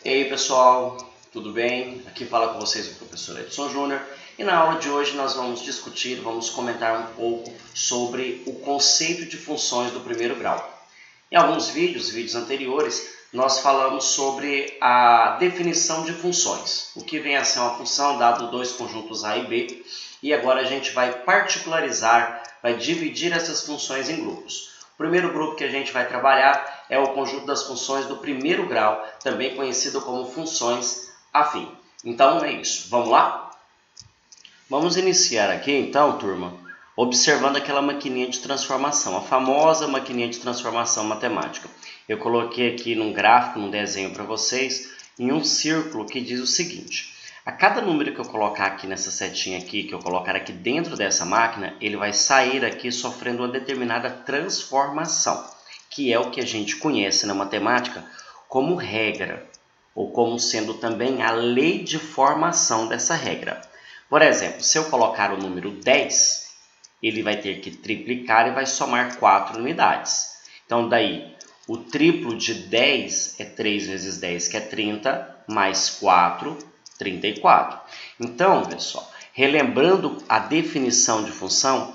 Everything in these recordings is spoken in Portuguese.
E aí pessoal, tudo bem? Aqui fala com vocês o professor Edson Júnior e na aula de hoje nós vamos discutir, vamos comentar um pouco sobre o conceito de funções do primeiro grau. Em alguns vídeos anteriores, nós falamos sobre a definição de funções, o que vem a ser uma função dado dois conjuntos A e B, e agora a gente vai particularizar, vai dividir essas funções em grupos. O primeiro grupo que a gente vai trabalhar é o conjunto das funções do primeiro grau, também conhecido como funções afim. Então é isso, vamos lá? Vamos iniciar aqui então, turma, observando aquela maquininha de transformação, a famosa maquininha de transformação matemática. Eu coloquei aqui num gráfico, num desenho para vocês, em um círculo que diz o seguinte: a cada número que eu colocar aqui nessa setinha aqui, que eu colocar aqui dentro dessa máquina, ele vai sair aqui sofrendo uma determinada transformação, que é o que a gente conhece na matemática como regra, ou como sendo também a lei de formação dessa regra. Por exemplo, se eu colocar o número 10, ele vai ter que triplicar e vai somar 4 unidades. Então, daí, o triplo de 10 é 3 vezes 10, que é 30, mais 4, 34. Então, pessoal, relembrando a definição de função,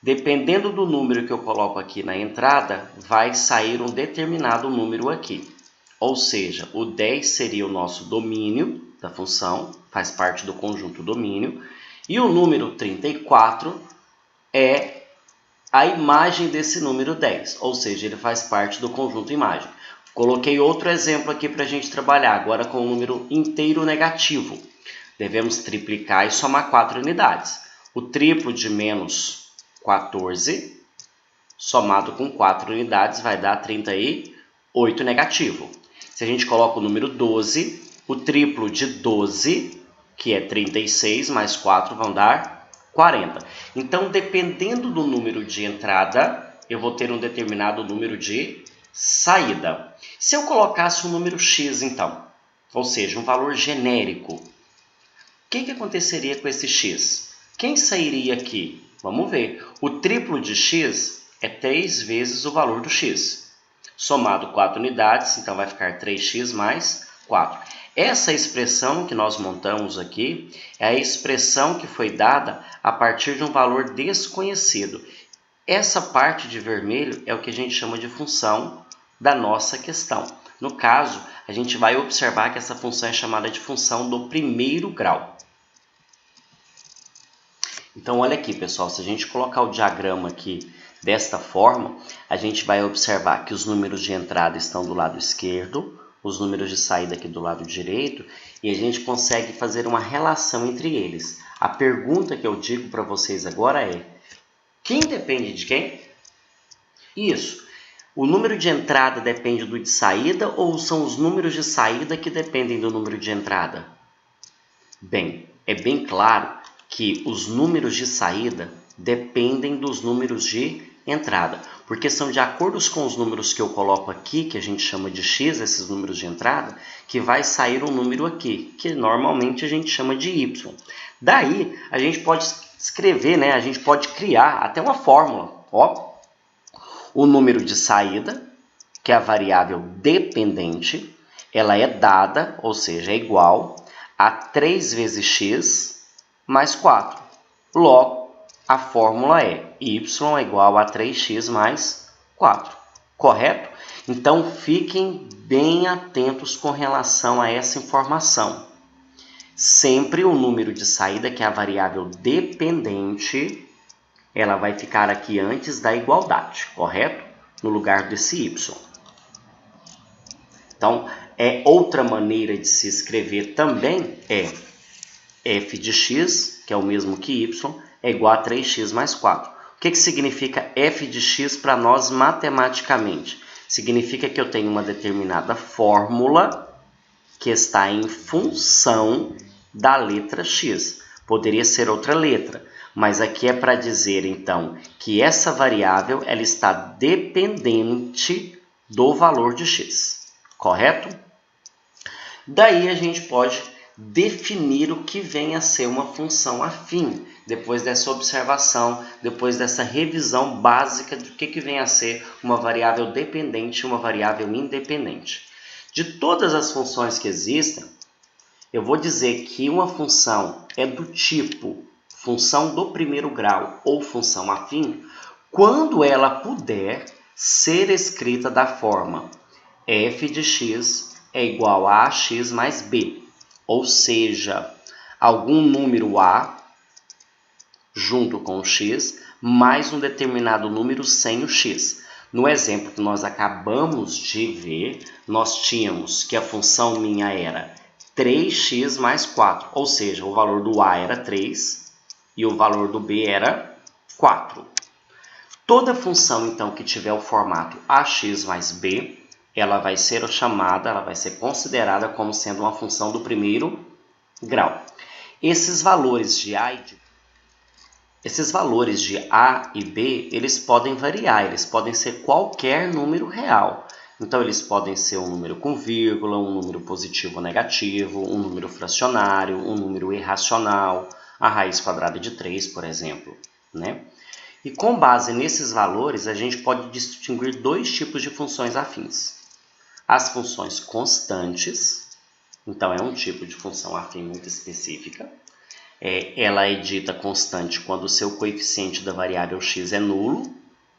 dependendo do número que eu coloco aqui na entrada, vai sair um determinado número aqui. Ou seja, o 10 seria o nosso domínio da função, faz parte do conjunto domínio, e o número 34 é a imagem desse número 10, ou seja, ele faz parte do conjunto imagem. Coloquei outro exemplo aqui para a gente trabalhar, agora com o número inteiro negativo. Devemos triplicar e somar 4 unidades. O triplo de menos 14, somado com 4 unidades, vai dar 38 negativo. Se a gente coloca o número 12, o triplo de 12, que é 36, mais 4 vão dar 40. Então, dependendo do número de entrada, eu vou ter um determinado número de saída. Se eu colocasse um número x, então, ou seja, um valor genérico, o que aconteceria com esse x? Quem sairia aqui? Vamos ver. O triplo de x é 3 vezes o valor do x. Somado 4 unidades, então vai ficar 3x mais 4. Essa expressão que nós montamos aqui é a expressão que foi dada a partir de um valor desconhecido. Essa parte de vermelho é o que a gente chama de função da nossa questão. No caso, a gente vai observar que essa função é chamada de função do primeiro grau. Então, olha aqui, pessoal, se a gente colocar o diagrama aqui desta forma, a gente vai observar que os números de entrada estão do lado esquerdo, os números de saída aqui do lado direito, e a gente consegue fazer uma relação entre eles. A pergunta que eu digo para vocês agora é: quem depende de quem? Isso. O número de entrada depende do de saída ou são os números de saída que dependem do número de entrada? Bem, é bem claro que os números de saída dependem dos números de entrada, porque são de acordo com os números que eu coloco aqui, que a gente chama de x, esses números de entrada, que vai sair um número aqui, que normalmente a gente chama de y. Daí, a gente pode escrever, né? A gente pode criar até uma fórmula. Ó, o número de saída, que é a variável dependente, ela é dada, ou seja, é igual a 3 vezes x mais 4. Logo, a fórmula é y é igual a 3x mais 4, correto? Então, fiquem bem atentos com relação a essa informação. Sempre o número de saída, que é a variável dependente, ela vai ficar aqui antes da igualdade, correto? No lugar desse y. Então, outra maneira de se escrever também é f de x, que é o mesmo que y, é igual a 3x mais 4. O que significa f de x para nós matematicamente? Significa que eu tenho uma determinada fórmula que está em função da letra x. Poderia ser outra letra, mas aqui é para dizer, então, que essa variável ela está dependente do valor de x, correto? Daí a gente pode definir o que vem a ser uma função afim, depois dessa observação, depois dessa revisão básica do que vem a ser uma variável dependente e uma variável independente. De todas as funções que existem, eu vou dizer que uma função é do tipo função do primeiro grau ou função afim quando ela puder ser escrita da forma f de x é igual a ax mais b, ou seja, algum número a junto com o x mais um determinado número sem o x. No exemplo que nós acabamos de ver, nós tínhamos que a função minha era 3x mais 4, ou seja, o valor do a era 3 e o valor do b era 4. Toda função, então, que tiver o formato ax mais b, ela vai ser chamada, ela vai ser considerada como sendo uma função do primeiro grau. Esses valores de a e b, eles podem variar, eles podem ser qualquer número real. Então, eles podem ser um número com vírgula, um número positivo ou negativo, um número fracionário, um número irracional, a raiz quadrada de 3, por exemplo, né? E com base nesses valores, a gente pode distinguir dois tipos de funções afins. As funções constantes, então é um tipo de função afim muito específica. Ela é dita constante quando o seu coeficiente da variável x é nulo. O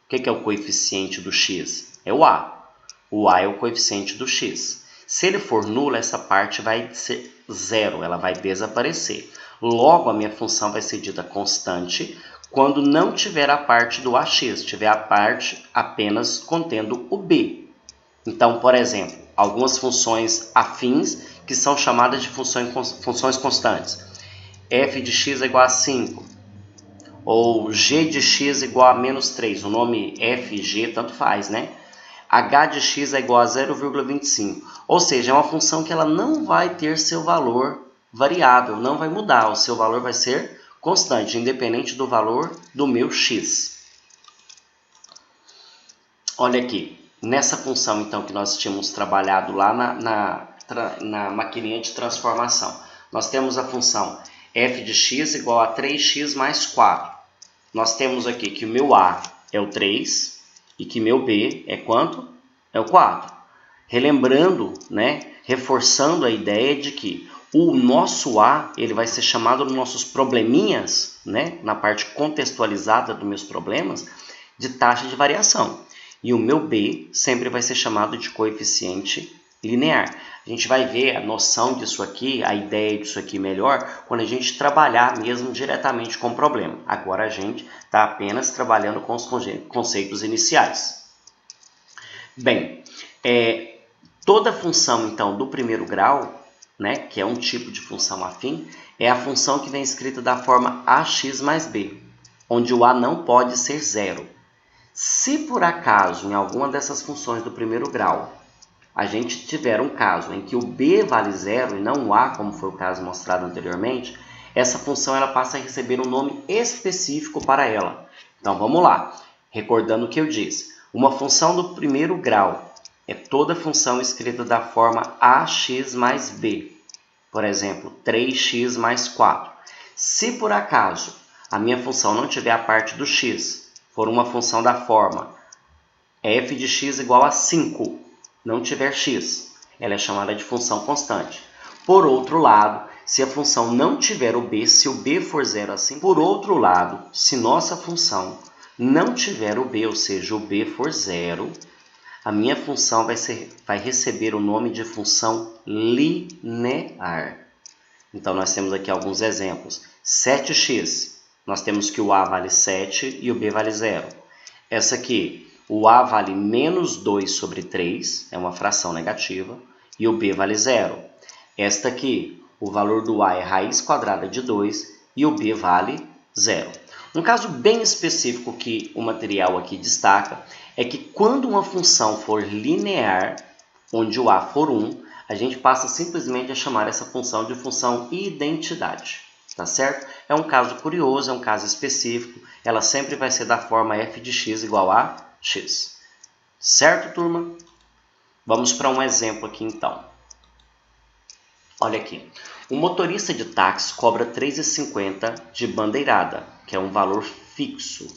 que é o coeficiente do x? É o a. O a é o coeficiente do x. Se ele for nulo, essa parte vai ser zero, ela vai desaparecer. Logo, a minha função vai ser dita constante quando não tiver a parte do ax, tiver a parte apenas contendo o b. Então, por exemplo, algumas funções afins que são chamadas de funções constantes. F de x é igual a 5, ou g de x é igual a menos 3. O nome f e g tanto faz, né? H de x é igual a 0,25. Ou seja, é uma função que ela não vai ter seu valor variável, não vai mudar. O seu valor vai ser constante, independente do valor do meu x. Olha aqui, nessa função então que nós tínhamos trabalhado lá na maquininha de transformação, nós temos a função f de x igual a 3x mais 4. Nós temos aqui que o meu a é o 3 e que meu b é quanto? É o 4. Relembrando, né, reforçando a ideia de que o nosso a ele vai ser chamado nos nossos probleminhas, né, na parte contextualizada dos meus problemas, de taxa de variação. E o meu b sempre vai ser chamado de coeficiente linear. A gente vai ver a noção disso aqui, a ideia disso aqui melhor, quando a gente trabalhar mesmo diretamente com o problema. Agora a gente está apenas trabalhando com os conceitos iniciais. Bem, toda função então do primeiro grau, né, que é um tipo de função afim, é a função que vem escrita da forma ax mais b, onde o a não pode ser zero. Se por acaso em alguma dessas funções do primeiro grau a gente tiver um caso em que o b vale zero e não o a, como foi o caso mostrado anteriormente, essa função ela passa a receber um nome específico para ela. Então vamos lá, recordando o que eu disse. Uma função do primeiro grau é toda função escrita da forma ax mais b. Por exemplo, 3x mais 4. Se por acaso a minha função não tiver a parte do x, for uma função da forma f de x igual a 5, não tiver x, ela é chamada de função constante. Por outro lado, se a função não tiver o b, se o b for 0 assim, por outro lado, se nossa função não tiver o b, ou seja, o b for 0, a minha função vai receber o nome de função linear. Então, nós temos aqui alguns exemplos. 7x, nós temos que o a vale 7 e o b vale 0. Essa aqui, o a vale menos 2 sobre 3, é uma fração negativa, e o b vale 0. Esta aqui, o valor do a é raiz quadrada de 2 e o b vale 0. Um caso bem específico que o material aqui destaca é que quando uma função for linear, onde o a for 1, a gente passa simplesmente a chamar essa função de função identidade. Tá certo? É um caso curioso, é um caso específico. Ela sempre vai ser da forma f de x igual a x. Certo, turma? Vamos para um exemplo aqui então. Olha aqui. O motorista de táxi cobra R$ 3,50 de bandeirada, que é um valor fixo,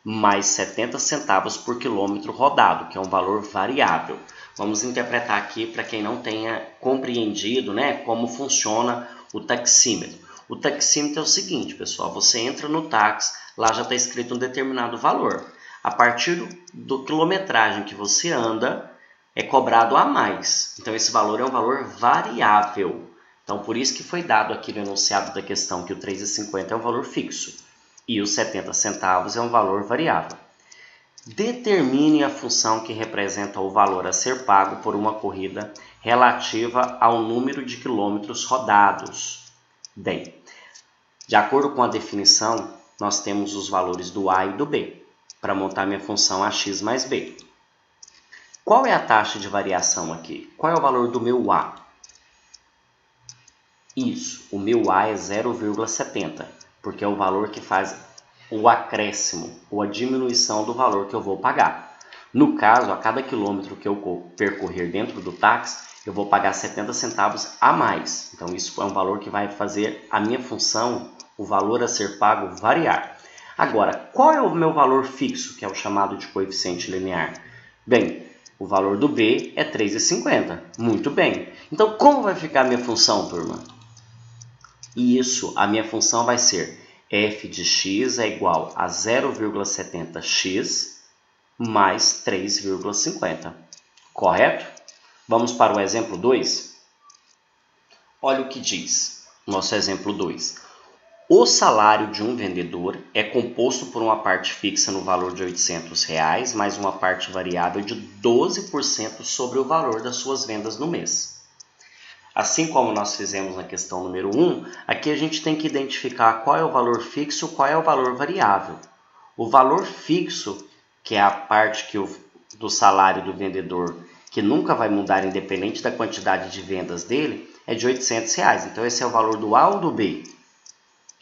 mais 70 centavos por quilômetro rodado, que é um valor variável. Vamos interpretar aqui para quem não tenha compreendido, né, como funciona o taxímetro. O taxímetro é o seguinte, pessoal, você entra no táxi, lá já está escrito um determinado valor. A partir do quilometragem que você anda, é cobrado a mais. Então, esse valor é um valor variável. Então, por isso que foi dado aqui no enunciado da questão que o R$ 3,50 é um valor fixo e os 70 centavos é um valor variável. Determine a função que representa o valor a ser pago por uma corrida relativa ao número de quilômetros rodados. Bem, de acordo com a definição, nós temos os valores do A e do B, para montar minha função AX mais B. Qual é a taxa de variação aqui? Qual é o valor do meu A? Isso, o meu A é 0,70, porque é o valor que faz o acréscimo ou a diminuição do valor que eu vou pagar. No caso, a cada quilômetro que eu percorrer dentro do táxi, eu vou pagar 70 centavos a mais. Então, isso é um valor que vai fazer a minha função, o valor a ser pago, variar. Agora, qual é o meu valor fixo, que é o chamado de coeficiente linear? Bem, o valor do B é 3,50. Muito bem. Então, como vai ficar a minha função, turma? Isso, a minha função vai ser f de x é igual a 0,70x mais 3,50. Correto? Vamos para o exemplo 2? Olha o que diz nosso exemplo 2. O salário de um vendedor é composto por uma parte fixa no valor de R$ 800, mais uma parte variável de 12% sobre o valor das suas vendas no mês. Assim como nós fizemos na questão número 1, aqui a gente tem que identificar qual é o valor fixo e qual é o valor variável. O valor fixo, que é a parte do salário do vendedor, que nunca vai mudar independente da quantidade de vendas dele, é de R$ 800. Então, esse é o valor do A ou do B?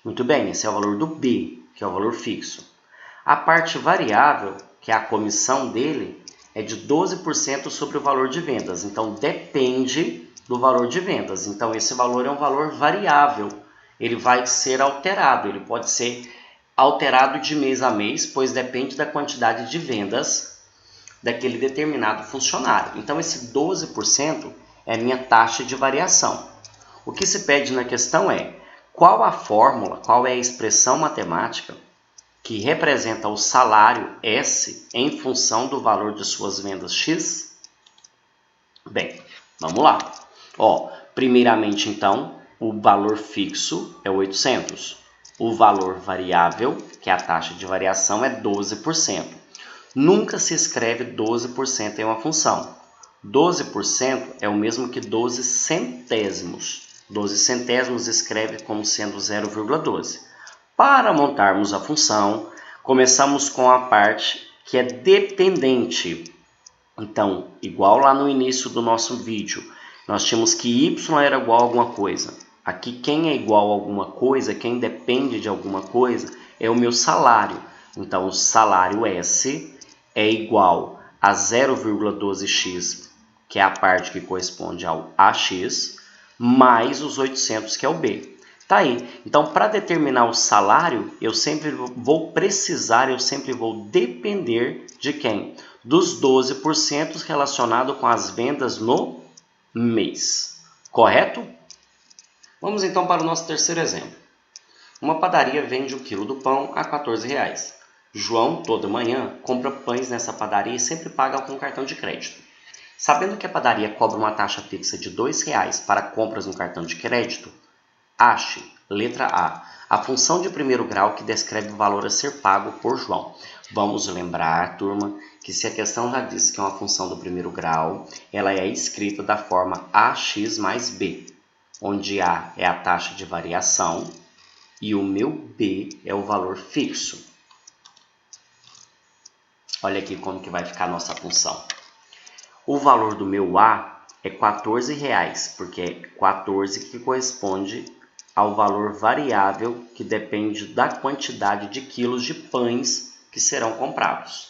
Muito bem, esse é o valor do B, que é o valor fixo. A parte variável, que é a comissão dele, é de 12% sobre o valor de vendas. Então, depende do valor de vendas. Então, esse valor é um valor variável. Ele vai ser alterado. Ele pode ser alterado de mês a mês, pois depende da quantidade de vendas daquele determinado funcionário. Então, esse 12% é a minha taxa de variação. O que se pede na questão é qual a fórmula, qual é a expressão matemática que representa o salário S em função do valor de suas vendas X? Bem, vamos lá. Primeiramente, então, o valor fixo é 800. O valor variável, que é a taxa de variação, é 12%. Nunca se escreve 12% em uma função. 12% é o mesmo que 12 centésimos. 12 centésimos escreve como sendo 0,12. Para montarmos a função, começamos com a parte que é dependente. Então, igual lá no início do nosso vídeo, nós tínhamos que y era igual a alguma coisa. Aqui, quem é igual a alguma coisa, quem depende de alguma coisa, é o meu salário. Então, o salário S é igual a 0,12x, que é a parte que corresponde ao AX, mais os 800, que é o B. Tá aí. Então, para determinar o salário, eu sempre vou depender de quem? Dos 12% relacionado com as vendas no mês. Correto? Vamos então para o nosso terceiro exemplo. Uma padaria vende o quilo do pão a R$ 14. João, toda manhã, compra pães nessa padaria e sempre paga com cartão de crédito. Sabendo que a padaria cobra uma taxa fixa de R$ 2 para compras no cartão de crédito, ache, letra A função de primeiro grau que descreve o valor a ser pago por João. Vamos lembrar, turma, que se a questão já disse que é uma função do primeiro grau, ela é escrita da forma AX mais B, onde A é a taxa de variação e o meu B é o valor fixo. Olha aqui como que vai ficar a nossa função. O valor do meu A é R$ 14, porque é 14 que corresponde ao valor variável que depende da quantidade de quilos de pães que serão comprados.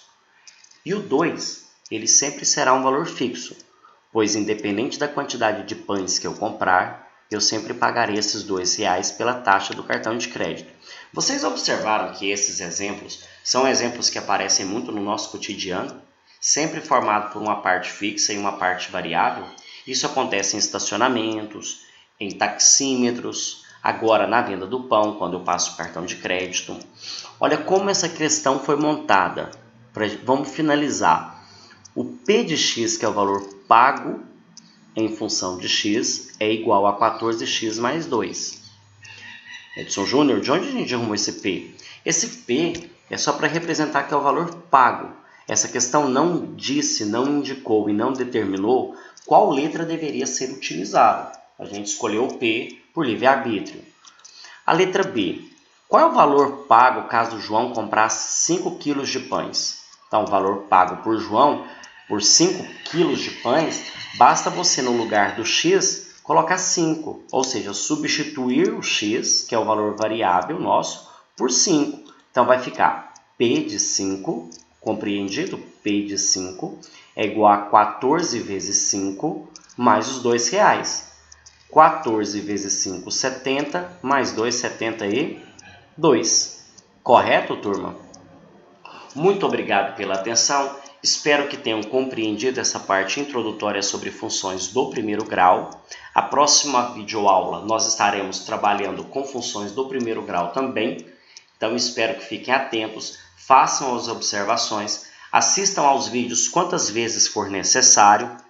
E o 2, ele sempre será um valor fixo, pois independente da quantidade de pães que eu comprar, eu sempre pagarei esses R$ 2 pela taxa do cartão de crédito. Vocês observaram que esses exemplos são exemplos que aparecem muito no nosso cotidiano? sempre formado por uma parte fixa e uma parte variável. Isso acontece em estacionamentos, em taxímetros, agora na venda do pão, quando eu passo o cartão de crédito. Olha como essa questão foi montada. Vamos finalizar. O P de x, que é o valor pago em função de x, é igual a 14x mais 2. Edson Júnior, de onde a gente arrumou esse P? Esse P é só para representar que é o valor pago. Essa questão não disse, não indicou e não determinou qual letra deveria ser utilizada. A gente escolheu o P por livre-arbítrio. A letra B. Qual é o valor pago caso o João comprasse 5 kg de pães? Então, o valor pago por João por 5 kg de pães, basta você, no lugar do x, colocar 5. Ou seja, substituir o x, que é o valor variável nosso, por 5. Então, vai ficar P de 5, compreendido? P de 5 é igual a 14 vezes 5 mais os R$2. 14 vezes 5, 70, mais 2, 72. Correto, turma? Muito obrigado pela atenção. Espero que tenham compreendido essa parte introdutória sobre funções do primeiro grau. A próxima videoaula nós estaremos trabalhando com funções do primeiro grau também. Então espero que fiquem atentos, façam as observações, assistam aos vídeos quantas vezes for necessário.